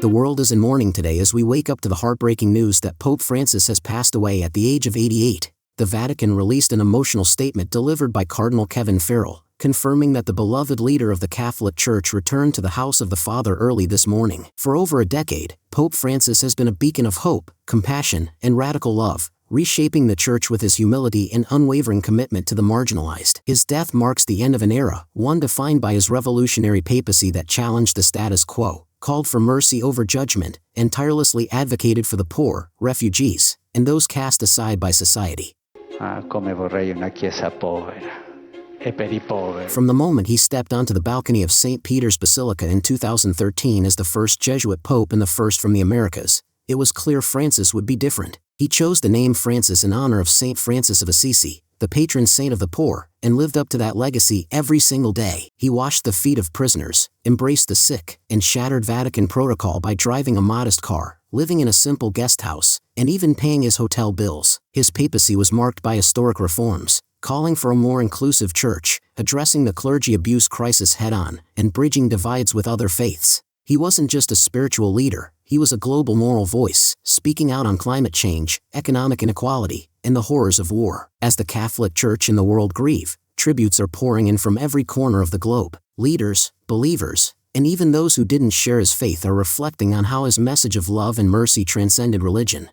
The world is in mourning today as we wake up to the heartbreaking news that Pope Francis has passed away at the age of 88. The Vatican released an emotional statement delivered by Cardinal Kevin Farrell, confirming that the beloved leader of the Catholic Church returned to the house of the Father early this morning. For over a decade, Pope Francis has been a beacon of hope, compassion, and radical love, reshaping the Church with his humility and unwavering commitment to the marginalized. His death marks the end of an era, one defined by his revolutionary papacy that challenged the status quo, called for mercy over judgment, and tirelessly advocated for the poor, refugees, and those cast aside by society. Come vorrei una chiesa povera. From the moment he stepped onto the balcony of St. Peter's Basilica in 2013 as the first Jesuit pope and the first from the Americas, it was clear Francis would be different. He chose the name Francis in honor of St. Francis of Assisi, the patron saint of the poor, and lived up to that legacy every single day. He washed the feet of prisoners, embraced the sick, and shattered Vatican protocol by driving a modest car, living in a simple guest house, and even paying his hotel bills. His papacy was marked by historic reforms, calling for a more inclusive church, addressing the clergy abuse crisis head-on, and bridging divides with other faiths. He wasn't just a spiritual leader, he was a global moral voice, speaking out on climate change, economic inequality, and the horrors of war. As the Catholic Church and the world grieve, tributes are pouring in from every corner of the globe. Leaders, believers, and even those who didn't share his faith are reflecting on how his message of love and mercy transcended religion.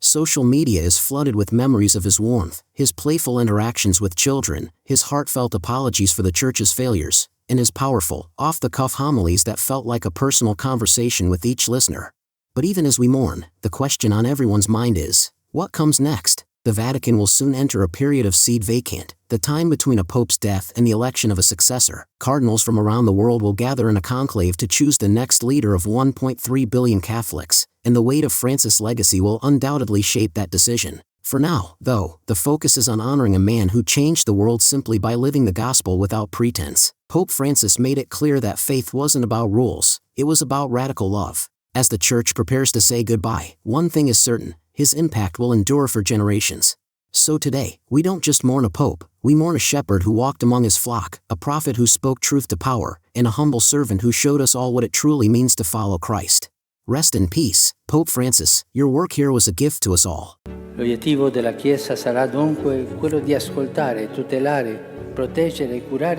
Social media is flooded with memories of his warmth, his playful interactions with children, his heartfelt apologies for the Church's failures, and his powerful, off-the-cuff homilies that felt like a personal conversation with each listener. But even as we mourn, the question on everyone's mind is, what comes next? The Vatican will soon enter a period of sede vacante, the time between a pope's death and the election of a successor. Cardinals from around the world will gather in a conclave to choose the next leader of 1.3 billion Catholics, and the weight of Francis' legacy will undoubtedly shape that decision. For now, though, the focus is on honoring a man who changed the world simply by living the gospel without pretense. Pope Francis made it clear that faith wasn't about rules, it was about radical love. As the Church prepares to say goodbye, one thing is certain, his impact will endure for generations. So today, we don't just mourn a pope, we mourn a shepherd who walked among his flock, a prophet who spoke truth to power, and a humble servant who showed us all what it truly means to follow Christ. Rest in peace, Pope Francis, your work here was a gift to us all. L'obiettivo della Chiesa sarà dunque quello di ascoltare, tutelare, proteggere e curare